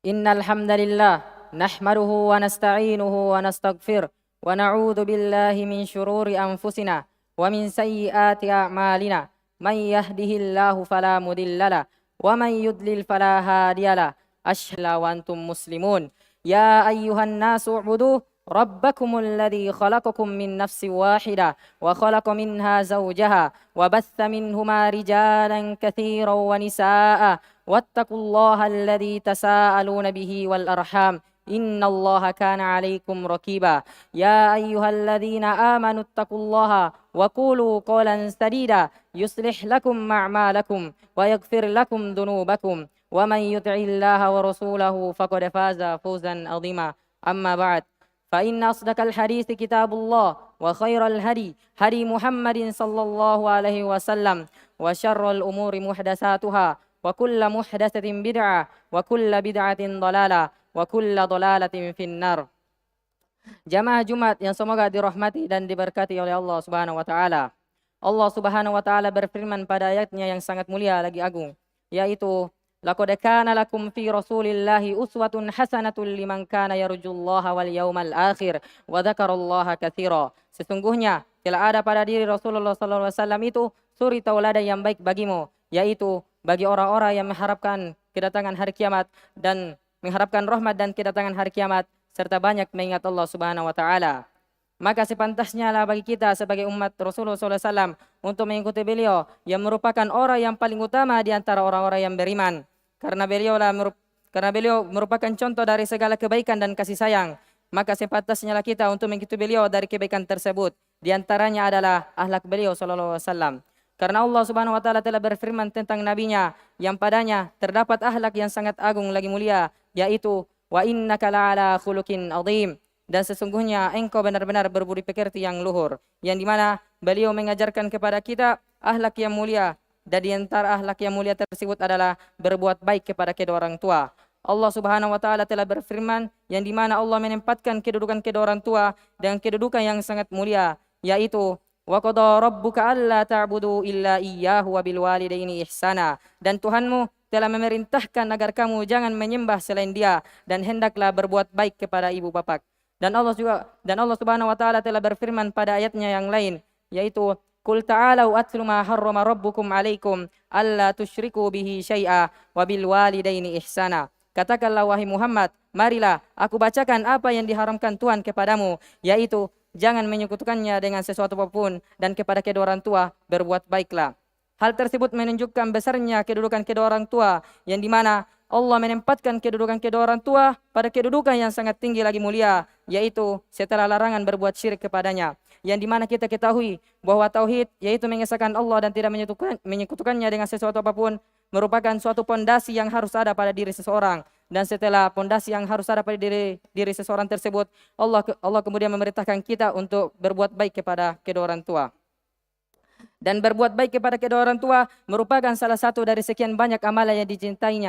Innal hamdalillah nahmaduhu wa nasta'inuhu wa nastaghfir wa na'udzu billahi min shururi anfusina wa min sayyiati a'malina. Man yahdihillahu fala mudhillalah wa man yudlil fala hadiyalah. Asyhadu wa antum muslimun. Ya ayyuhan nasu ubudu rabbakumul ladzi khalaqakum min nafsin wahidah wa khalaqa minha zawjaha wa batha minhuma rijalan katsiran wa nisaa'a wattaqullaha alladzi tasaaluna bihi wal arham innallaha kana 'alaikum raqiba. Ya ayyuhalladzina amanu taqullaha wa qulu qawlan sadida yuslih lakum a'malakum wa yaghfir lakum dhunubakum wa man yuti'illaha wa rasulahu faqad faza fawzan 'azima. Amma ba'd. فإن أصدق الحديث كتاب الله وخير الهدي هدي محمد صلى الله عليه وسلم وشر الأمور محدثاتها وكل محدثة بدعة وكل بدعة ضلالة وكل ضلالة في النار. Jamaah Jumat yang semoga dirahmati dan diberkati oleh Allah Subhanahu wa taala. Allah Subhanahu wa taala berfirman pada ayatnya yang sangat mulia lagi agung, yaitu laqad kana lakum fi Rasulillahi uswatun hasanatun liman kana yarjullaha wal yaumal akhir wa dzakarallaha katsira. Sesungguhnya telah ada pada diri Rasulullah sallallahu alaihi wasallam itu suri tauladan yang baik bagimu, yaitu bagi orang-orang yang mengharapkan kedatangan hari kiamat dan mengharapkan rahmat dan kedatangan hari kiamat serta banyak mengingat Allah Subhanahu wa taala. Maka sepantasnya lah bagi kita sebagai umat Rasulullah SAW untuk mengikuti beliau yang merupakan orang yang paling utama di antara orang-orang yang beriman. Karena beliau merupakan contoh dari segala kebaikan dan kasih sayang. Maka sepantasnya lah kita untuk mengikuti beliau dari kebaikan tersebut. Di antaranya adalah akhlak beliau sallallahu alaihi wasallam. Karena Allah Subhanahu wa taala telah berfirman tentang nabinya yang padanya terdapat akhlak yang sangat agung lagi mulia, yaitu wa innaka la'ala khuluqin adzim. Dan sesungguhnya engkau benar-benar berbudi pekerti yang luhur, yang dimana beliau mengajarkan kepada kita akhlak yang mulia, dan di antara akhlak yang mulia tersebut adalah berbuat baik kepada kedua orang tua. Allah Subhanahu wa taala telah berfirman yang dimana Allah menempatkan kedudukan kedua orang tua dengan kedudukan yang sangat mulia, yaitu wa qada rabbuka alla ta'budu illa iyyahu wa bil walidaini ihsana. Dan Tuhanmu telah memerintahkan agar kamu jangan menyembah selain Dia dan hendaklah berbuat baik kepada ibu bapa. Dan Allah Subhanahu wa taala telah berfirman pada ayatnya yang lain, yaitu qul ta'alu atlu ma harrama rabbukum 'alaikum alla tusyriku bihi syai'a wa bil walidaini ihsana. Katakanlah wahai Muhammad, marilah aku bacakan apa yang diharamkan Tuhan kepadamu, yaitu jangan menyekutukannya dengan sesuatu apapun dan kepada kedua orang tua berbuat baiklah. Hal tersebut menunjukkan besarnya kedudukan kedua orang tua, yang dimana Allah menempatkan kedudukan kedua orang tua pada kedudukan yang sangat tinggi lagi mulia, yaitu setelah larangan berbuat syirik kepadanya. Yang dimana kita ketahui bahwa tauhid, yaitu mengesahkan Allah dan tidak menyekutukannya dengan sesuatu apapun, merupakan suatu pondasi yang harus ada pada diri seseorang. Dan setelah pondasi yang harus ada pada diri seseorang tersebut, Allah kemudian memerintahkan kita untuk berbuat baik kepada kedua orang tua. Dan berbuat baik kepada kedua orang tua merupakan salah satu dari sekian banyak amalan yang dicintai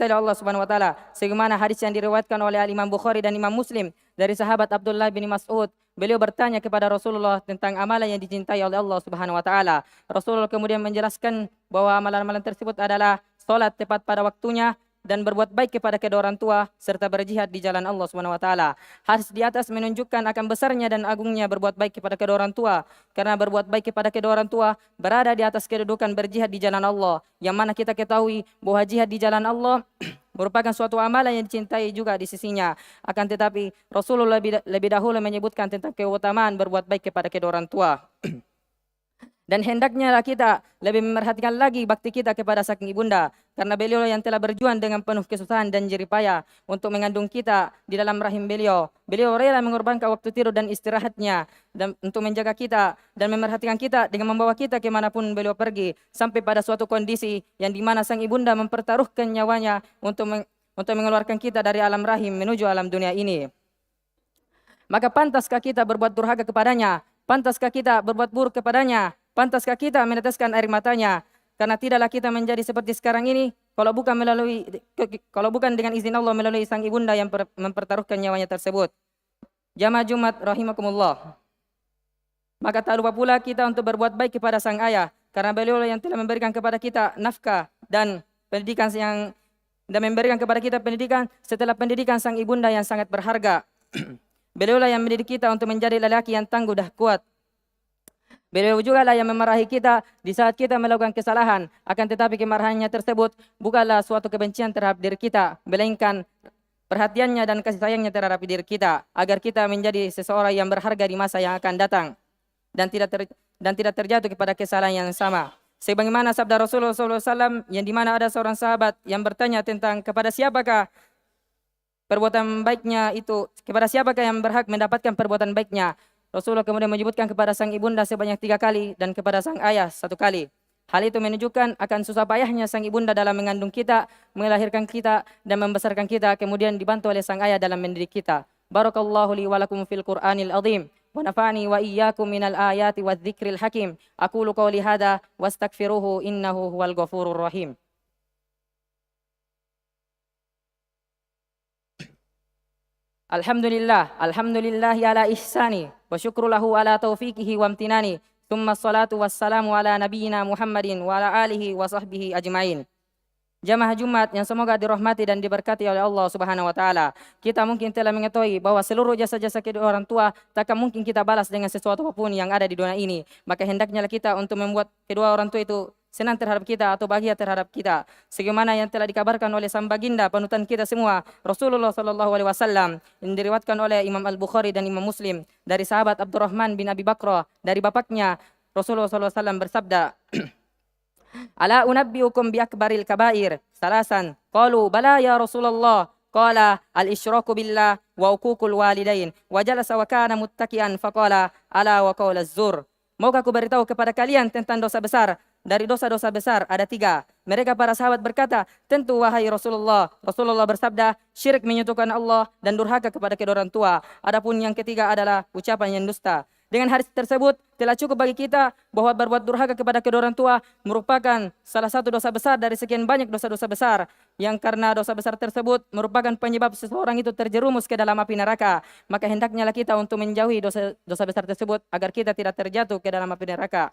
oleh Allah Subhanahu wa taala. Sebagaimana hadis yang diriwayatkan oleh Imam Bukhari dan Imam Muslim dari sahabat Abdullah bin Mas'ud, beliau bertanya kepada Rasulullah tentang amalan yang dicintai oleh Allah Subhanahu wa taala. Rasulullah kemudian menjelaskan bahwa amalan-amalan tersebut adalah salat tepat pada waktunya dan berbuat baik kepada kedua orang tua serta berjihad di jalan Allah Subhanahu wa taala. Hadis di atas menunjukkan akan besarnya dan agungnya berbuat baik kepada kedua orang tua, karena berbuat baik kepada kedua orang tua berada di atas kedudukan berjihad di jalan Allah, yang mana kita ketahui bahwa jihad di jalan Allah merupakan suatu amalan yang dicintai juga di sisinya. Akan tetapi Rasulullah lebih dahulu menyebutkan tentang keutamaan berbuat baik kepada kedua orang tua. Dan hendaknya kita lebih memerhatikan lagi bakti kita kepada saking ibunda, karena beliau yang telah berjuang dengan penuh kesusahan dan jerih payah untuk mengandung kita di dalam rahim beliau. Beliau rela mengorbankan waktu tidur dan istirahatnya dan untuk menjaga kita dan memerhatikan kita dengan membawa kita kemanapun beliau pergi, sampai pada suatu kondisi yang dimana sang ibunda mempertaruhkan nyawanya untuk mengeluarkan kita dari alam rahim menuju alam dunia ini. Maka pantaskah kita berbuat durhaka kepadanya? Pantaskah kita berbuat buruk kepadanya? Pantaskah kita meneteskan air matanya? Karena tidaklah kita menjadi seperti sekarang ini kalau bukan dengan izin Allah melalui sang ibunda yang mempertaruhkan nyawanya tersebut. Jamaah Jumat rahimakumullah. Maka tak lupa pula kita untuk berbuat baik kepada sang ayah, karena beliau yang telah memberikan kepada kita nafkah dan pendidikan dan memberikan kepada kita pendidikan setelah pendidikan sang ibunda yang sangat berharga. Beliaulah yang mendidik kita untuk menjadi lelaki yang tangguh dan kuat. Beliau juga lah yang memarahi kita di saat kita melakukan kesalahan. Akan tetapi kemarahannya tersebut bukanlah suatu kebencian terhadap diri kita, melainkan perhatiannya dan kasih sayangnya terhadap diri kita, agar kita menjadi seseorang yang berharga di masa yang akan datang dan tidak terjatuh kepada kesalahan yang sama. Sebagaimana sabda Rasulullah SAW yang dimana ada seorang sahabat yang bertanya tentang kepada siapakah perbuatan baiknya itu, kepada siapakah yang berhak mendapatkan perbuatan baiknya. Rasulullah kemudian menyebutkan kepada sang ibunda sebanyak 3 kali dan kepada sang ayah 1 kali. Hal itu menunjukkan akan susah payahnya sang ibunda dalam mengandung kita, melahirkan kita, dan membesarkan kita, kemudian dibantu oleh sang ayah dalam mendidik kita. Barakallahu li wa lakum fil Qur'anil azim. Wa nafa'ani wa iyyakum minal ayati wa dzikril hakim. Aqulu qawli hadha wastaghfiruhu innahu huwal ghafurur rahim. Alhamdulillah ala ihsani wa syukru lahu ala taufiqihi wa amtinani. Thumma salatu wassalamu ala nabiyyina Muhammadin wa ala alihi wa sahbihi ajmain. Jamaah Jumat yang semoga dirahmati dan diberkati oleh Allah Subhanahu wa taala. Kita mungkin telah mengetahui bahwa seluruh jasa-jasa kedua orang tua takkan mungkin kita balas dengan sesuatu apapun yang ada di dunia ini. Maka hendaknya kita untuk membuat kedua orang tua itu senang terhadap kita atau bahagia terhadap kita. Sebagaimana yang telah dikabarkan oleh sang baginda panutan kita semua, Rasulullah sallallahu alaihi wasallam, yang diriwayatkan oleh Imam Al-Bukhari dan Imam Muslim dari sahabat Abdurrahman bin Abi Bakrah dari bapaknya, Rasulullah sallallahu alaihi wasallam bersabda, "Ala unabbiukum bi akbaril kabair salasan." Qalu, "Bala ya Rasulullah." Qala, "Al-isyraku billah wa uququl walidain." Wa jalasa wa kana muttaki'an faqala, "Ala wa qaulaz zur." Maukah aku beritahu kepada kalian tentang dosa besar? Dari dosa-dosa besar ada 3. Mereka para sahabat berkata, "Tentu wahai Rasulullah." Rasulullah bersabda, "Syirik menyekutukan Allah dan durhaka kepada kedua orang tua." Adapun yang ketiga adalah ucapan yang dusta. Dengan hadis tersebut telah cukup bagi kita bahwa berbuat durhaka kepada kedua orang tua merupakan salah satu dosa besar dari sekian banyak dosa-dosa besar, yang karena dosa besar tersebut merupakan penyebab seseorang itu terjerumus ke dalam api neraka. Maka hendaknya kita untuk menjauhi dosa besar tersebut agar kita tidak terjatuh ke dalam api neraka.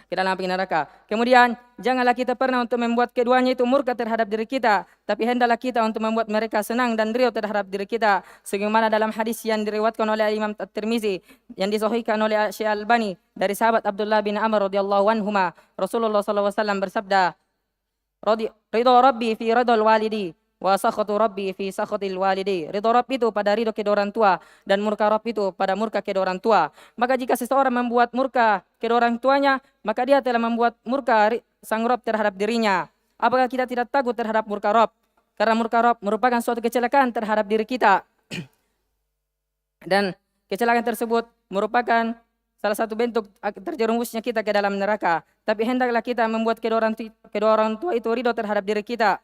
Ke dalam api neraka. Kemudian, janganlah kita pernah untuk membuat keduanya itu murka terhadap diri kita, tapi hendaklah kita untuk membuat mereka senang dan ridho terhadap diri kita. Sebagaimana dalam hadis yang diriwayatkan oleh Imam At-Tirmizi yang disahihkan oleh Syekh Al-Albani dari sahabat Abdullah bin Amr radhiyallahu anhuma, Rasulullah sallallahu alaihi wasallam bersabda, "Ridho Rabbi fi ridhol walidi, wa sakhatu Rabbi fi sakhatil walidi." Ridho Rabb itu pada ridho kedua orang tua dan murka Rabb itu pada murka kedua orang tua. Maka jika seseorang membuat murka kedua orang tuanya, maka dia telah membuat murka sang Rabb terhadap dirinya. Apakah kita tidak takut terhadap murka Rabb? Karena murka Rabb merupakan suatu kecelakaan terhadap diri kita. Dan kecelakaan tersebut merupakan salah satu bentuk terjerumusnya kita ke dalam neraka. Tapi hendaklah kita membuat kedua orang tua itu ridho terhadap diri kita.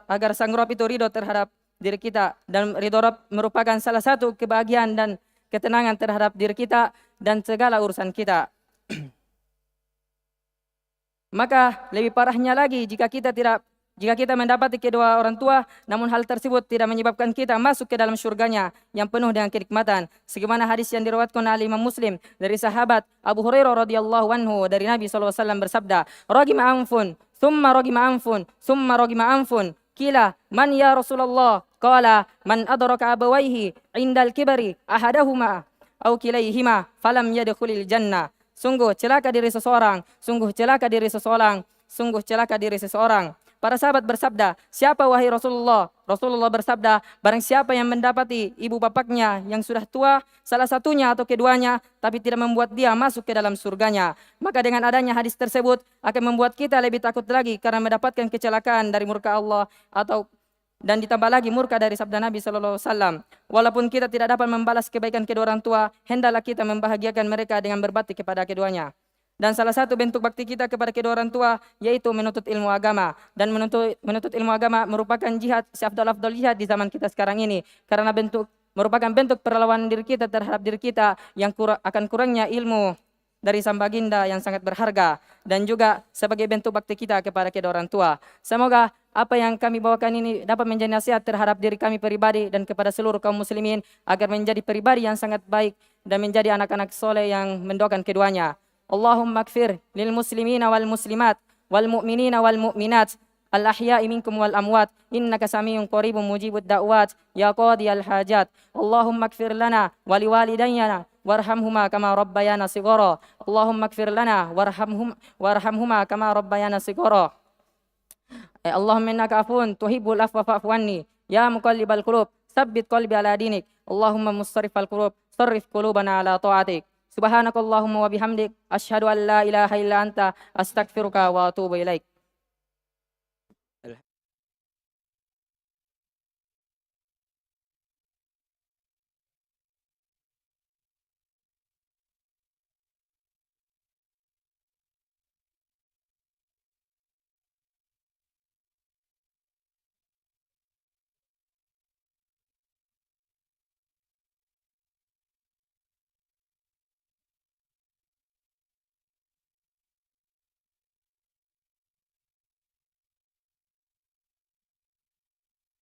agar sang Rabb itu ridho terhadap diri kita, dan ridho Rabb merupakan salah satu kebahagiaan dan ketenangan terhadap diri kita dan segala urusan kita. Maka lebih parahnya lagi jika kita mendapati kedua orang tua namun hal tersebut tidak menyebabkan kita masuk ke dalam surganya yang penuh dengan kenikmatan. Sebagaimana hadis yang diriwayatkan oleh Imam Muslim dari sahabat Abu Hurairah radhiyallahu anhu dari Nabi sallallahu alaihi wasallam bersabda, "Ragima anfun, thumma ragima anfun, thumma ragima anfun. Qila, man ya Rasulullah?" Qala, "Man adraka abawaihi indal kibari ahadahuma aw kilaihima falam yadkhulil jannah." Sungguh celaka diri seseorang, sungguh celaka diri seseorang, sungguh celaka diri seseorang. Para sahabat bersabda, "Siapa wahai Rasulullah?" Rasulullah bersabda, "Barang siapa yang mendapati ibu bapaknya yang sudah tua, salah satunya atau keduanya, tapi tidak membuat dia masuk ke dalam surganya." Maka dengan adanya hadis tersebut akan membuat kita lebih takut lagi karena mendapatkan kecelakaan dari murka Allah dan ditambah lagi murka dari sabda Nabi sallallahu alaihi wasallam. Walaupun kita tidak dapat membalas kebaikan kedua orang tua, hendaklah kita membahagiakan mereka dengan berbakti kepada keduanya. Dan salah satu bentuk bakti kita kepada kedua orang tua yaitu menuntut ilmu agama. Dan menuntut ilmu agama merupakan jihad, seafdal-afdal jihad di zaman kita sekarang ini. Karena merupakan bentuk perlawanan diri kita terhadap diri kita yang akan kurangnya ilmu dari sang baginda yang sangat berharga, dan juga sebagai bentuk bakti kita kepada kedua orang tua. Semoga apa yang kami bawakan ini dapat menjadi nasihat terhadap diri kami pribadi dan kepada seluruh kaum muslimin agar menjadi pribadi yang sangat baik dan menjadi anak-anak soleh yang mendoakan keduanya. Allahumma gfir lil muslimina wal muslimat والمؤمنين والمؤمنات الأحياء منكم والأموات إنك سميع قريب مجيب الدعوات يا قاضي الحاجات. اللهم اغفر لنا ولوالدينا وارحمهما كما ربيانا صغارا. اللهم اغفر لنا وارحمهما كما ربيانا صغارا. اللهم إنك عفو تحب العفو فاعف عني يا مقلب القلوب ثبت قلبي على دينك. اللهم مصرف القلوب صرف قلوبنا على طاعتك. سبحانك اللهم وبحمدك أشهد أن لا إله إلا أنت أستغفرك وأتوب إليك.